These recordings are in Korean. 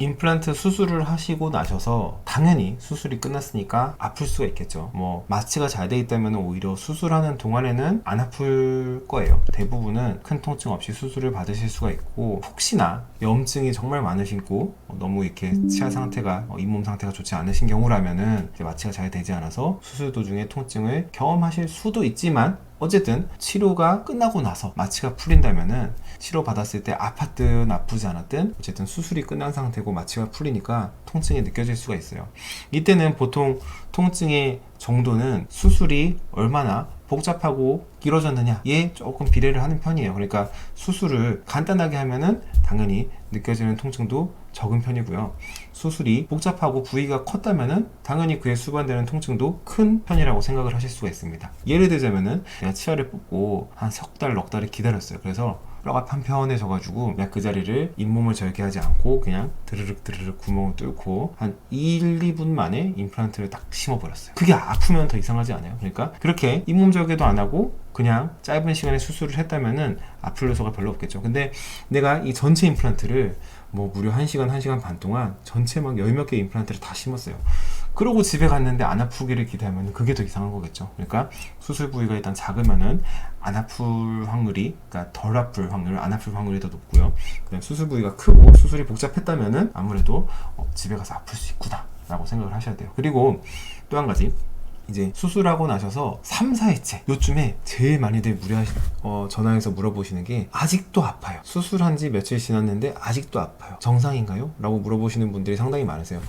임플란트 수술을 하시고 나셔서 당연히 수술이 끝났으니까 아플 수가 있겠죠. 뭐 마취가 잘 돼 있다면 오히려 수술하는 동안에는 안 아플 거예요. 대부분은 큰 통증 없이 수술을 받으실 수가 있고, 혹시나 염증이 정말 많으시고 너무 이렇게 치아 상태가 잇몸 상태가 좋지 않으신 경우라면은 이제 마취가 잘 되지 않아서 수술 도중에 통증을 경험하실 수도 있지만, 어쨌든 치료가 끝나고 나서 마취가 풀린다면은 치료 받았을 때 아팠든 아프지 않았든 어쨌든 수술이 끝난 상태고 마취가 풀리니까 통증이 느껴질 수가 있어요. 이때는 보통 통증의 정도는 수술이 얼마나 복잡하고 길어졌느냐에 조금 비례를 하는 편이에요. 그러니까 수술을 간단하게 하면은 당연히 느껴지는 통증도 적은 편이고요. 수술이 복잡하고 부위가 컸다면은 당연히 그에 수반되는 통증도 큰 편이라고 생각을 하실 수가 있습니다. 예를 들자면은 제가 치아를 뽑고 한 석 달, 넉 달을 기다렸어요. 그래서 뼈가 판편해져가지고 그냥 그 자리를 잇몸을 절개하지 않고 그냥 드르륵 구멍을 뚫고 한 1, 2분 만에 임플란트를 딱 심어버렸어요. 그게 아프면 더 이상하지 않아요? 그러니까 그렇게 잇몸 절개도 안 하고 그냥 짧은 시간에 수술을 했다면은 아플 요소가 별로 없겠죠. 근데 내가 이 전체 임플란트를 뭐 무려 1시간, 1시간 반 동안 전체 막 열 몇 개 임플란트를 다 심었어요. 그러고 집에 갔는데 안 아프기를 기대하면 그게 더 이상한 거겠죠. 그러니까 수술 부위가 일단 작으면은 안 아플 확률이, 그러니까 덜 아플 확률, 안 아플 확률이 더 높고요. 그다음 수술 부위가 크고 수술이 복잡했다면은 아무래도 집에 가서 아플 수 있구나 라고 생각을 하셔야 돼요. 그리고 또 한 가지, 이제 수술하고 나셔서 3, 4일째 요즘에 제일 많이들 전화해서 물어보시는 게 아직도 아파요. 수술한 지 며칠 지났는데 아직도 아파요. 정상인가요? 라고 물어보시는 분들이 상당히 많으세요.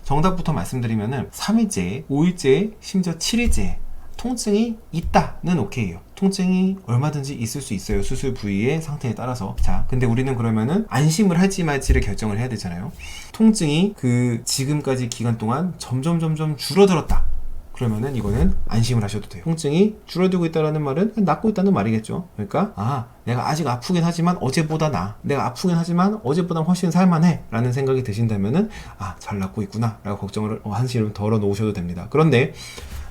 정답부터 말씀드리면은 3일째, 5일째, 심지어 7일째 통증이 있다는 오케이예요. 통증이 얼마든지 있을 수 있어요. 수술 부위의 상태에 따라서. 자, 근데 우리는 그러면은 안심을 할지 말지를 결정을 해야 되잖아요. 통증이 그 지금까지 기간 동안 점점 줄어들었다. 그러면은 이거는 안심을 하셔도 돼요. 통증이 줄어들고 있다는 말은 낫고 있다는 말이겠죠. 그러니까 내가 아직 아프긴 하지만 어제보다 나아. 내가 아프긴 하지만 어제보다 훨씬 살만해 라는 생각이 드신다면은 잘 낫고 있구나 라고 걱정을 한시름 덜어 놓으셔도 됩니다. 그런데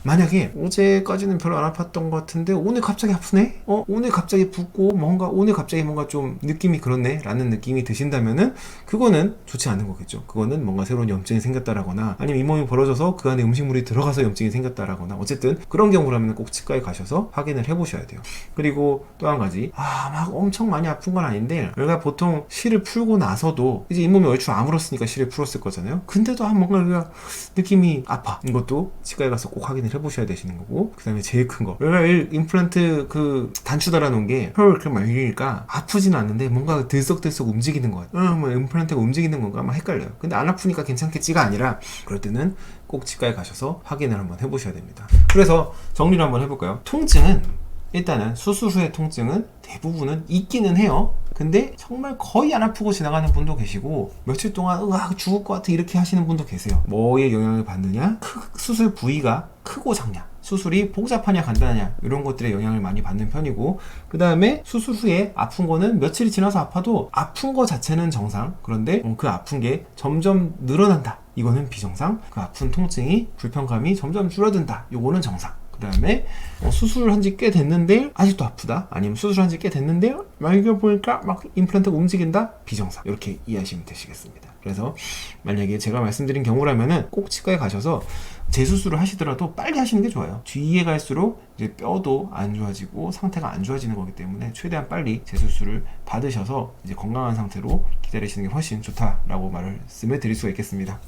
만약에 어제까지는 별로 안 아팠던 것 같은데 오늘 갑자기 아프네? 오늘 갑자기 붓고 오늘 갑자기 뭔가 좀 느낌이 그렇네? 라는 느낌이 드신다면은 그거는 좋지 않은 거겠죠. 그거는 뭔가 새로운 염증이 생겼다라거나 아니면 잇몸이 벌어져서 그 안에 음식물이 들어가서 염증이 생겼다라거나 어쨌든 그런 경우라면 꼭 치과에 가셔서 확인을 해보셔야 돼요. 그리고 또 한 가지, 막 엄청 많이 아픈 건 아닌데 우리가 보통 실을 풀고 나서도 이제 잇몸이 얼추 아물었으니까 실을 풀었을 거잖아요. 근데도 뭔가 우리가 느낌이 아파. 이것도 치과에 가서 꼭 확인을 해보셔야 되시는 거고, 그 다음에 제일 큰 거, 우리가 임플란트 그 단추 달아놓은 게 혀를 이렇게 말리니까 아프지는 않는데 뭔가 들썩들썩 움직이는 거 같아요. 뭐 임플란트가 움직이는 건가 막 헷갈려요. 근데 안 아프니까 괜찮겠지가 아니라 그럴 때는 꼭 치과에 가셔서 확인을 한번 해보셔야 됩니다. 그래서 정리를 한번 해볼까요? 통증은 일단은 수술 후의 통증은 대부분은 있기는 해요. 근데 정말 거의 안 아프고 지나가는 분도 계시고 며칠 동안 죽을 것 같아 이렇게 하시는 분도 계세요. 뭐에 영향을 받느냐? 수술 부위가 크고 작냐, 수술이 복잡하냐 간단하냐, 이런 것들에 영향을 많이 받는 편이고, 그 다음에 수술 후에 아픈 거는 며칠이 지나서 아파도 아픈 거 자체는 정상. 그런데 그 아픈 게 점점 늘어난다, 이거는 비정상. 그 아픈 통증이, 불편감이 점점 줄어든다, 이거는 정상. 그 다음에 수술을 한 지 꽤 됐는데 아직도 아프다, 아니면 수술한 지 꽤 됐는데 이거 보니까 막 임플란트가 움직인다, 비정상. 이렇게 이해하시면 되시겠습니다. 그래서 만약에 제가 말씀드린 경우라면은 꼭 치과에 가셔서 재수술을 하시더라도 빨리 하시는 게 좋아요. 뒤에 갈수록 이제 뼈도 안 좋아지고 상태가 안 좋아지는 거기 때문에 최대한 빨리 재수술을 받으셔서 이제 건강한 상태로 기다리시는 게 훨씬 좋다라고 말씀을 드릴 수가 있겠습니다.